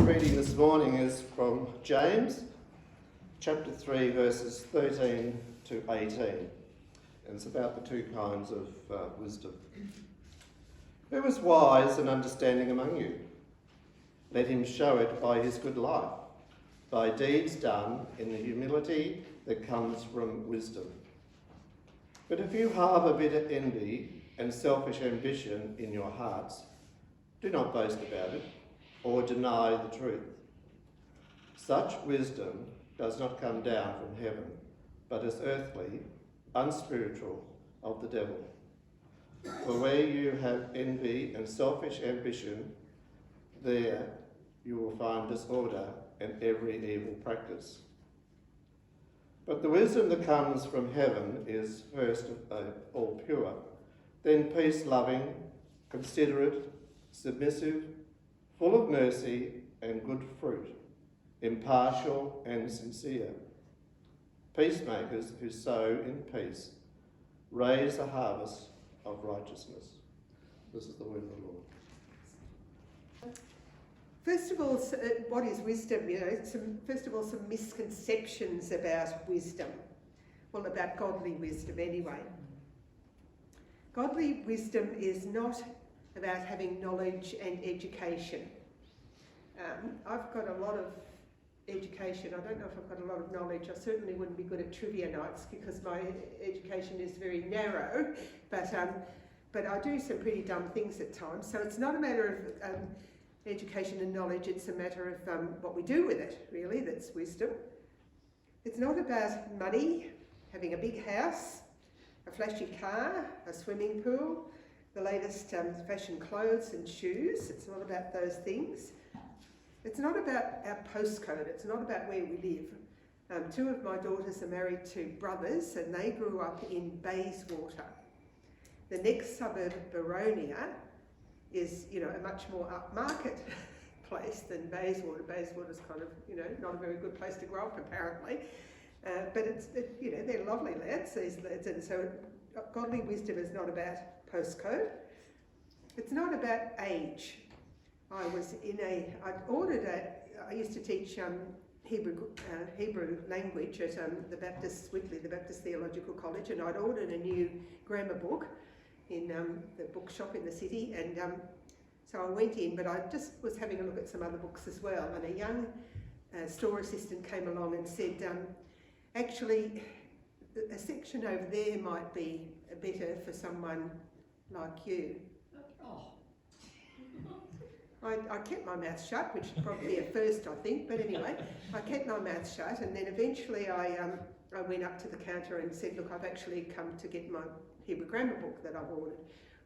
reading this morning is from James, chapter 3, verses 13 to 18. And it's about the two kinds of wisdom. Who is wise and understanding among you? Let him show it by his good life, by deeds done in the humility that comes from wisdom. But if you harbour bitter envy and selfish ambition in your hearts, do not boast about it or deny the truth. Such wisdom does not come down from heaven, but is earthly, unspiritual, of the devil. For where you have envy and selfish ambition, there you will find disorder and every evil practice. But the wisdom that comes from heaven is first of all pure, then peace-loving, considerate, submissive, full of mercy and good fruit, impartial and sincere. Peacemakers who sow in peace raise a harvest of righteousness. This is the word of the Lord. First of all, what is wisdom? First of all, some misconceptions about wisdom. Well, about godly wisdom anyway. Godly wisdom is not about having knowledge and education. I've got a lot of education. I don't know if I've got a lot of knowledge. I certainly wouldn't be good at trivia nights because my education is very narrow, but I do some pretty dumb things at times. So it's not a matter of education and knowledge, it's a matter of what we do with it, really, that's wisdom. It's not about money, having a big house, a flashy car, a swimming pool, the latest fashion clothes and shoes. It's not about those things. It's not about our postcode. It's not about where we live. Two of my daughters are married to brothers and they grew up in Bayswater. The next suburb, Baronia, is, a much more upmarket place than Bayswater. Bayswater's kind of, not a very good place to grow up apparently. But they're lovely lads, these lads. And so godly wisdom is not about postcode. It's not about age. I used to teach Hebrew language at the Baptist Theological College, and I'd ordered a new grammar book in the bookshop in the city, and so I went in, but I just was having a look at some other books as well, and a young store assistant came along and said, actually, a section over there might be better for someone like you. Oh. I kept my mouth shut, which is probably a first, I think, but anyway, I kept my mouth shut, and then eventually I went up to the counter and said, look, I've actually come to get my Hebrew grammar book that I've ordered.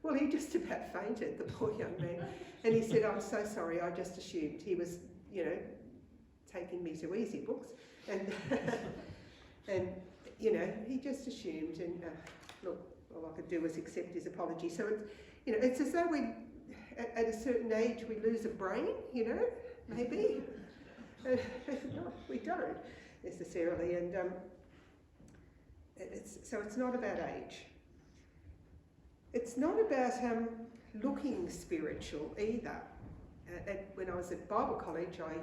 Well, he just about fainted, the poor young man, and he said, I'm so sorry, I just assumed. He was, taking me to easy books, and, and he just assumed, and look, all I could do was accept his apology. So it's as though at a certain age we lose a brain, maybe. No, we don't necessarily, and it's not about age. It's not about looking spiritual either. When I was at Bible college, I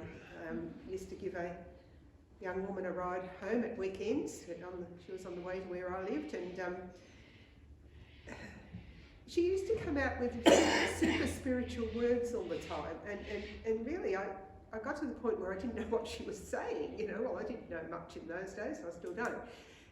used to give a young woman a ride home at weekends. She was on the way to where I lived, and she used to come out with super spiritual words all the time, and really I got to the point where I didn't know what she was saying, well, I didn't know much in those days, I still don't.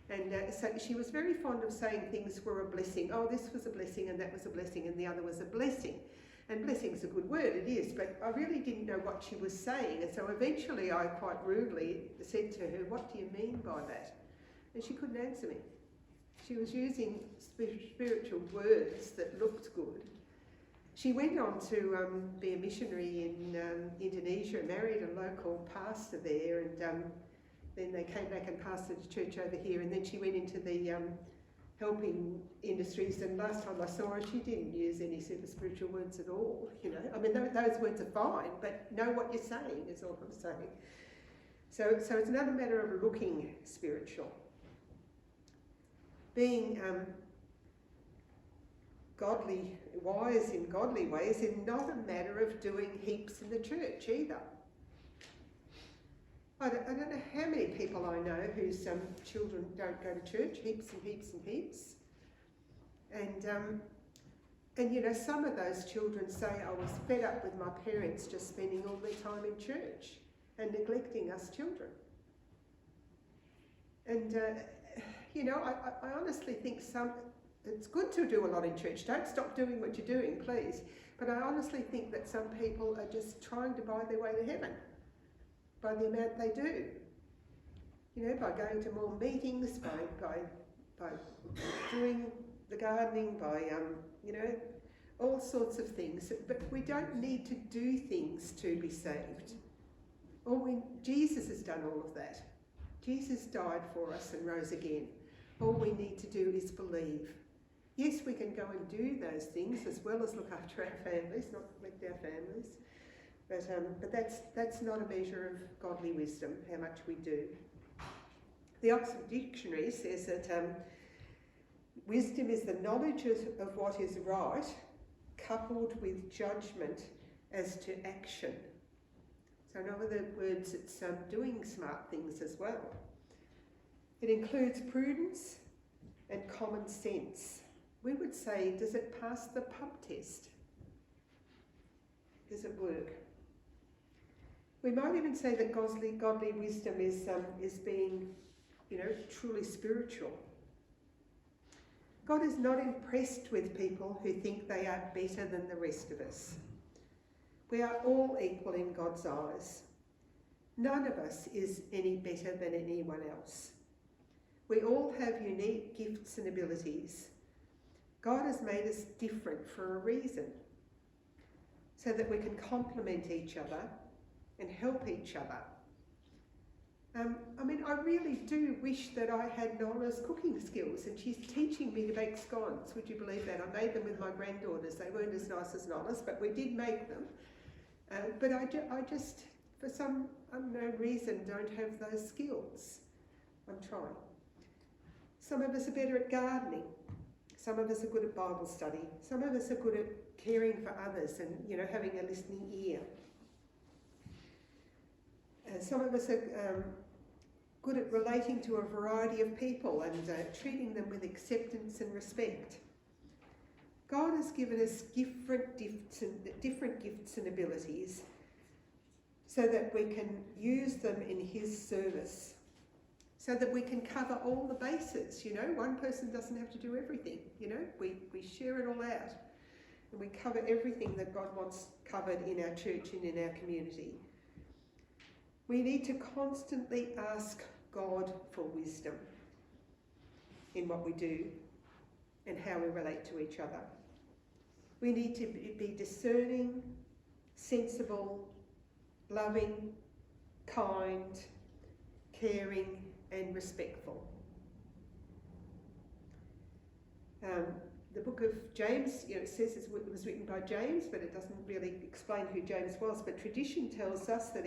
And so she was very fond of saying things were a blessing. Oh, this was a blessing, and that was a blessing, and the other was a blessing. And blessing's a good word, it is, but I really didn't know what she was saying, and so eventually I quite rudely said to her, what do you mean by that? And she couldn't answer me. She was using spiritual words that looked good. She went on to be a missionary in Indonesia, married a local pastor there, and then they came back and pastored a church over here, and then she went into the helping industries, and last time I saw her, she didn't use any super spiritual words at all, I mean, those words are fine, but know what you're saying is all I'm saying. So it's not a matter of looking spiritual. Being wise in godly ways is not a matter of doing heaps in the church either. I don't know how many people I know whose children don't go to church, heaps and heaps and heaps. And you know, some of those children say, I was fed up with my parents just spending all their time in church and neglecting us children. And, you know, I honestly think it's good to do a lot in church. Don't stop doing what you're doing, please. But I honestly think that some people are just trying to buy their way to heaven by the amount they do. You know, by going to more meetings, by doing the gardening, by, you know, all sorts of things. But we don't need to do things to be saved. Jesus has done all of that. Jesus died for us and rose again. All we need to do is believe. Yes, we can go and do those things as well as look after our families, not neglect our families. But that's not a measure of godly wisdom, how much we do. The Oxford Dictionary says that wisdom is the knowledge of what is right, coupled with judgment as to action. So in other words, it's doing smart things as well. It includes prudence and common sense. We would say, does it pass the pub test? Does it work? We might even say that godly wisdom is being, you know, truly spiritual. God is not impressed with people who think they are better than the rest of us. We are all equal in God's eyes. None of us is any better than anyone else. We all have unique gifts and abilities. God has made us different for a reason, so that we can complement each other and help each other. I mean, I really do wish that I had Nola's cooking skills, and she's teaching me to make scones. Would you believe that? I made them with my granddaughters. They weren't as nice as Nola's, but we did make them. But I just, for some unknown reason, don't have those skills. I'm trying. Some of us are better at gardening. Some of us are good at Bible study. Some of us are good at caring for others and, you know, having a listening ear. Some of us are good at relating to a variety of people and treating them with acceptance and respect. God has given us different gifts and abilities so that we can use them in His service, so that we can cover all the bases. You know, one person doesn't have to do everything. You know, we share it all out, and we cover everything that God wants covered in our church and in our community. We need to constantly ask God for wisdom in what we do and how we relate to each other. We need to be discerning, sensible, loving, kind, caring, and respectful. The book of James, you know, it says it was written by James, but it doesn't really explain who James was. But tradition tells us that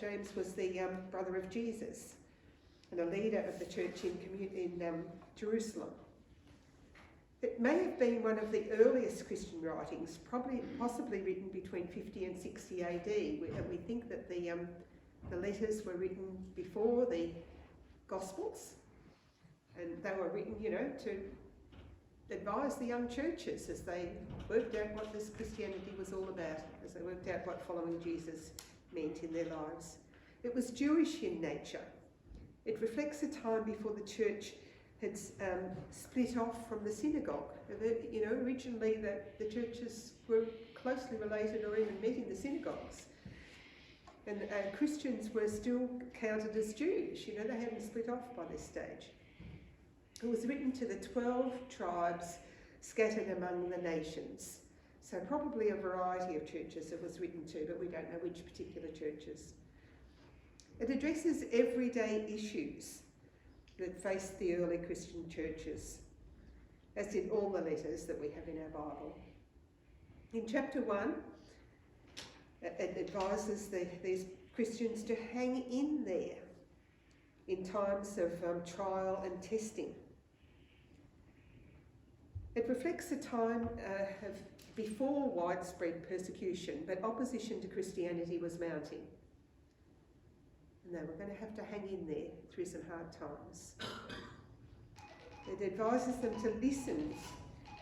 James was the brother of Jesus and a leader of the church in Jerusalem. It may have been one of the earliest Christian writings, possibly written between 50 and 60 AD. We think that the letters were written before the Gospels, and they were written, you know, to advise the young churches as they worked out what this Christianity was all about, as they worked out what following Jesus meant in their lives. It was Jewish in nature. It reflects a time before the church had split off from the synagogue. You know, originally the churches were closely related or even met in the synagogues. And Christians were still counted as Jews. You know, they hadn't split off by this stage. It was written to the 12 tribes scattered among the nations. So probably a variety of churches it was written to, but we don't know which particular churches. It addresses everyday issues that faced the early Christian churches, as did all the letters that we have in our Bible. In chapter 1, it advises these Christians to hang in there in times of trial and testing. It reflects a time before widespread persecution, but opposition to Christianity was mounting. And they were going to have to hang in there through some hard times. It advises them to listen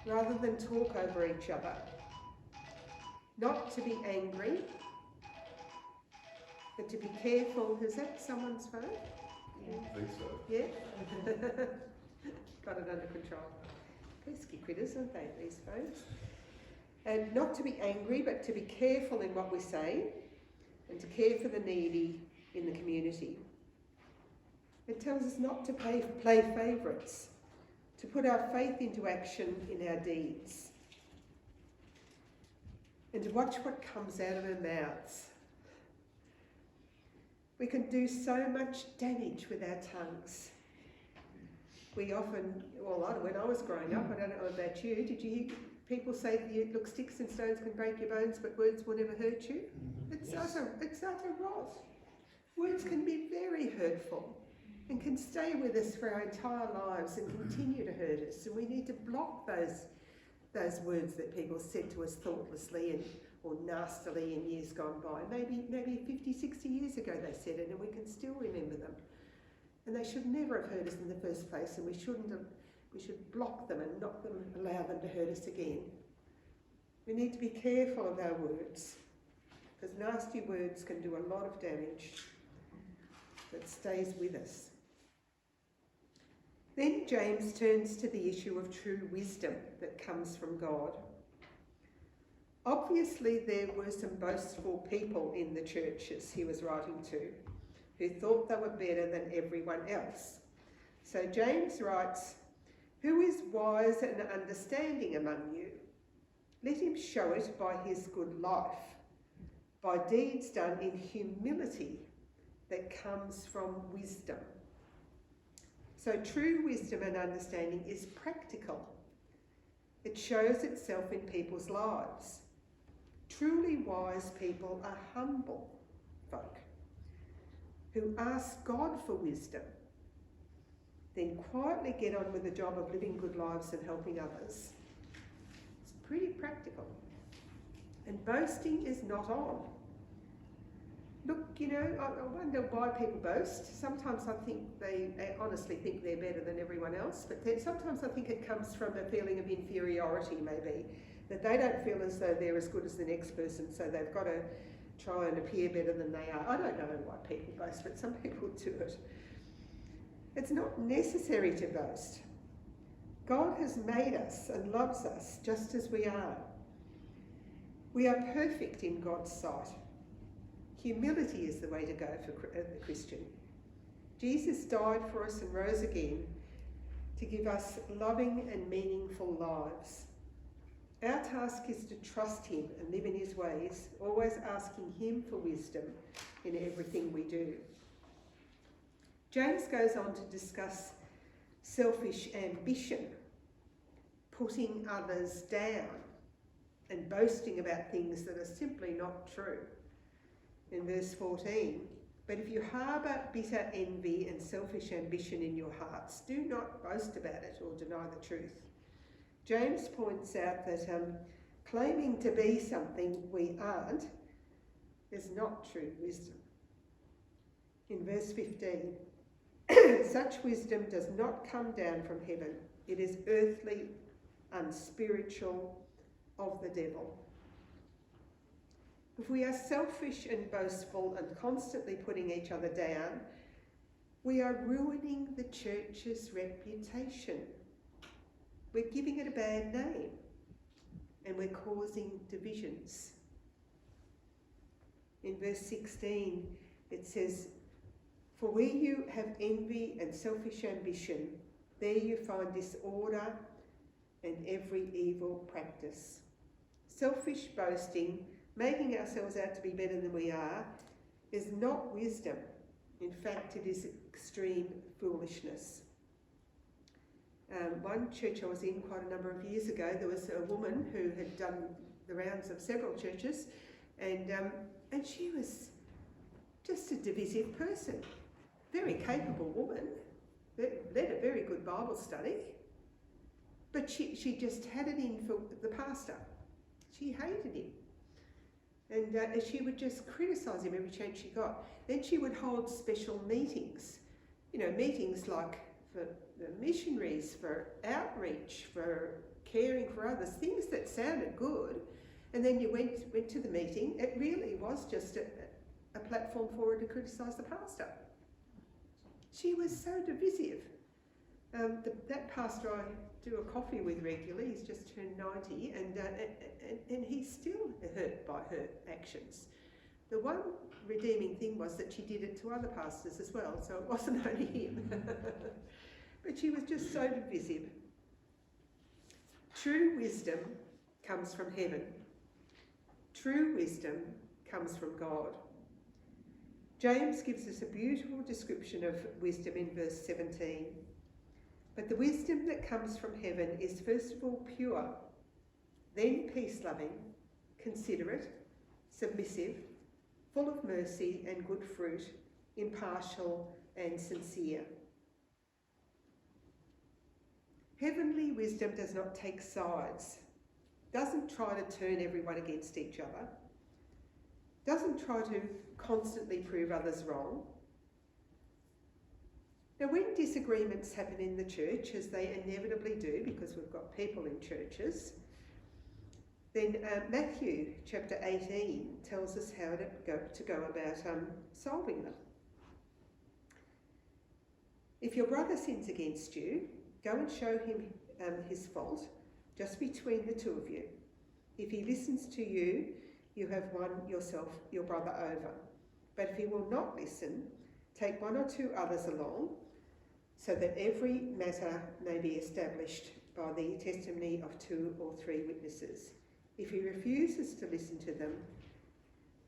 rather than talk over each other. Not to be angry, but to be careful. Is that someone's phone? Yeah. I think so. Yeah? Got it under control. Pesky critters, aren't they, these phones? And not to be angry, but to be careful in what we say and to care for the needy in the community. It tells us not to play favourites, to put our faith into action in our deeds, and to watch what comes out of our mouths. We can do so much damage with our tongues. We often, when I was growing up, I don't know about you, did you hear people say that look, sticks and stones can break your bones, but words will never hurt you? It's utter rot. Words can be very hurtful and can stay with us for our entire lives and continue to hurt us. And we need to block those words that people said to us thoughtlessly or nastily in years gone by. Maybe 50, 60 years ago they said it, and we can still remember them. And they should never have hurt us in the first place, and we should block them and not allow them to hurt us again. We need to be careful of our words, because nasty words can do a lot of damage that stays with us. Then James turns to the issue of true wisdom that comes from God. Obviously, there were some boastful people in the churches he was writing to who thought they were better than everyone else. So James writes, "Who is wise and understanding among you? Let him show it by his good life, by deeds done in humility that comes from wisdom." So true wisdom and understanding is practical. It shows itself in people's lives. Truly wise people are humble folk who ask God for wisdom, then quietly get on with the job of living good lives and helping others. It's pretty practical. And boasting is not on. Look, I wonder why people boast. Sometimes I think they honestly think they're better than everyone else, but sometimes I think it comes from a feeling of inferiority, maybe, that they don't feel as though they're as good as the next person, so they've got to try and appear better than they are. I don't know why people boast, but some people do it. It's not necessary to boast. God has made us and loves us just as we are. We are perfect in God's sight. Humility is the way to go for the Christian. Jesus died for us and rose again to give us loving and meaningful lives. Our task is to trust him and live in his ways, always asking him for wisdom in everything we do. James goes on to discuss selfish ambition, putting others down and boasting about things that are simply not true. In verse 14, "But if you harbour bitter envy and selfish ambition in your hearts, do not boast about it or deny the truth." James points out that claiming to be something we aren't is not true wisdom. In verse 15, "Such wisdom does not come down from heaven. It is earthly, unspiritual, of the devil." If we are selfish and boastful and constantly putting each other down, we are ruining the church's reputation. We're giving it a bad name, and we're causing divisions. In verse 16, it says, "For where you have envy and selfish ambition, there you find disorder and every evil practice." Selfish boasting, making ourselves out to be better than we are, is not wisdom. In fact, it is extreme foolishness. One church I was in quite a number of years ago, there was a woman who had done the rounds of several churches, and she was just a divisive person. Very capable woman, led a very good Bible study, But she just had it in for the pastor. She hated him. And she would just criticise him every chance she got. Then she would hold special meetings. You know, meetings like for the missionaries, for outreach, for caring for others, things that sounded good. And then you went to the meeting. It really was just a platform for her to criticise the pastor. She was so divisive. That pastor I do a coffee with regularly, he's just turned 90, and he's still hurt by her actions. The one redeeming thing was that she did it to other pastors as well, so it wasn't only him. But she was just so divisive. True wisdom comes from heaven. True wisdom comes from God. James gives us a beautiful description of wisdom in verse 17. But the wisdom that comes from heaven is first of all pure, then peace-loving, considerate, submissive, full of mercy and good fruit, impartial and sincere. Heavenly wisdom does not take sides, doesn't try to turn everyone against each other, doesn't try to constantly prove others wrong. Now, when disagreements happen in the church, as they inevitably do because we've got people in churches, then Matthew chapter 18 tells us how to go about solving them. If your brother sins against you, go and show him his fault, just between the two of you. If he listens to you, you have won your brother over. But if he will not listen, take one or two others along, so that every matter may be established by the testimony of 2 or 3 witnesses. If he refuses to listen to them,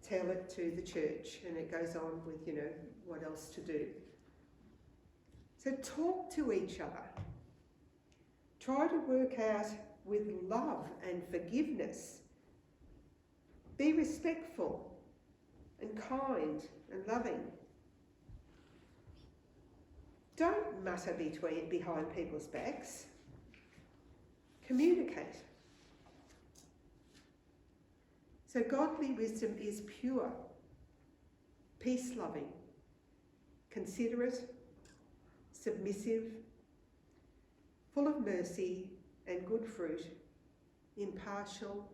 tell it to the church. And it goes on with, what else to do. So talk to each other. Try to work out with love and forgiveness. Be respectful and kind and loving. Don't mutter behind people's backs. Communicate. So godly wisdom is pure, peace-loving, considerate, submissive, full of mercy and good fruit, impartial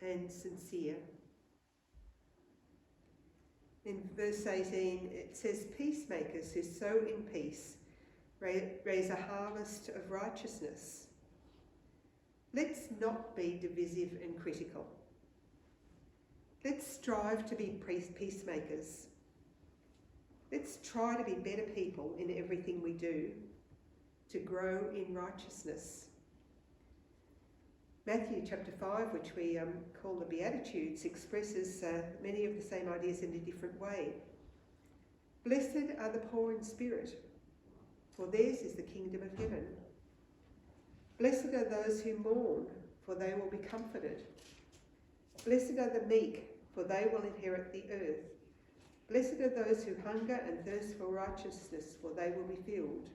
and sincere. In verse 18, it says, peacemakers who sow in peace raise a harvest of righteousness. Let's not be divisive and critical. Let's strive to be peacemakers. Let's try to be better people in everything we do, to grow in righteousness. Matthew chapter 5, which we call the Beatitudes, expresses many of the same ideas in a different way. Blessed are the poor in spirit, for theirs is the kingdom of heaven. Blessed are those who mourn, for they will be comforted. Blessed are the meek, for they will inherit the earth. Blessed are those who hunger and thirst for righteousness, for they will be filled.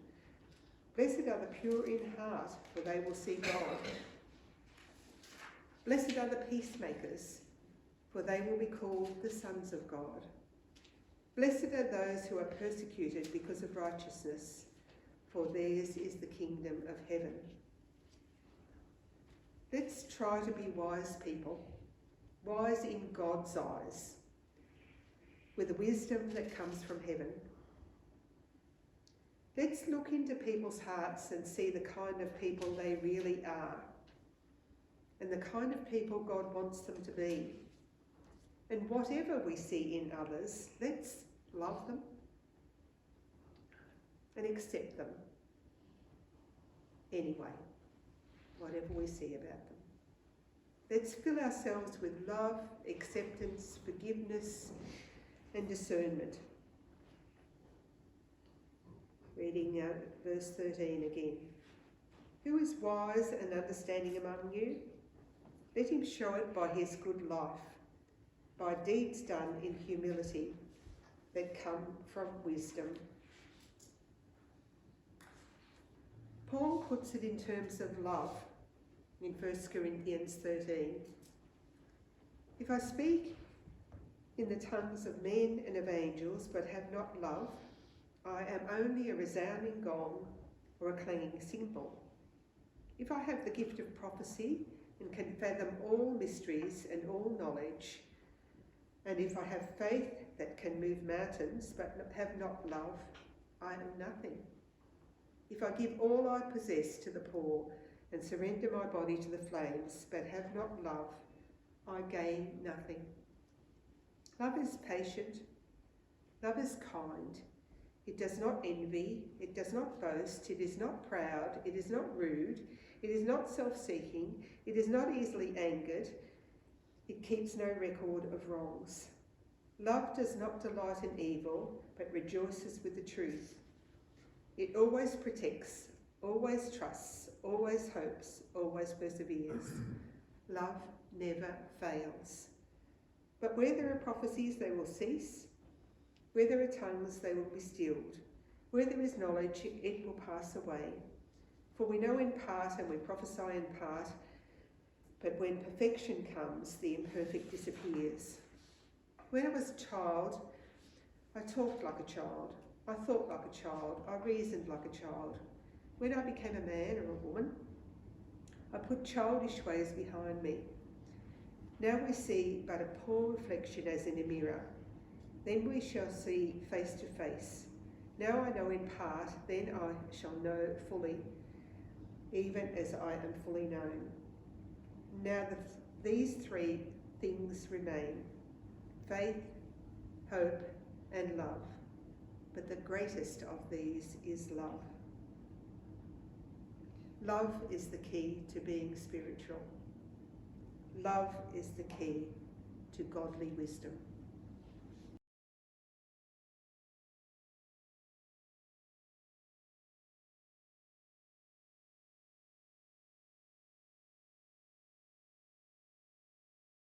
Blessed are the pure in heart, for they will see God. Blessed are the peacemakers, for they will be called the sons of God. Blessed are those who are persecuted because of righteousness, for theirs is the kingdom of heaven. Let's try to be wise people, wise in God's eyes, with the wisdom that comes from heaven. Let's look into people's hearts and see the kind of people they really are, and the kind of people God wants them to be. And whatever we see in others, let's love them and accept them anyway, whatever we see about them. Let's fill ourselves with love, acceptance, forgiveness, and discernment. Reading verse 13 again. Who is wise and understanding among you? Let him show it by his good life, by deeds done in humility that come from wisdom. Paul puts it in terms of love in 1 Corinthians 13. If I speak in the tongues of men and of angels, but have not love, I am only a resounding gong or a clanging cymbal. If I have the gift of prophecy and can fathom all mysteries and all knowledge, and if I have faith that can move mountains, but have not love, I am nothing. If I give all I possess to the poor and surrender my body to the flames, but have not love, I gain nothing. Love is patient. Love is kind. It does not envy. It does not boast. It is not proud. It is not rude. It is not self-seeking. It is not easily angered. It keeps no record of wrongs. Love does not delight in evil, but rejoices with the truth. It always protects, always trusts, always hopes, always perseveres. Love never fails. But where there are prophecies, they will cease. Where there are tongues, they will be stilled. Where there is knowledge, it will pass away. For we know in part and we prophesy in part, but when perfection comes, the imperfect disappears. When I was a child, I talked like a child. I thought like a child. I reasoned like a child. When I became a man or a woman, I put childish ways behind me. Now we see but a poor reflection as in a mirror. Then we shall see face to face. Now I know in part, then I shall know fully, even as I am fully known. Now these three things remain: faith, hope, and love. But the greatest of these is love. Love is the key to being spiritual. Love is the key to godly wisdom.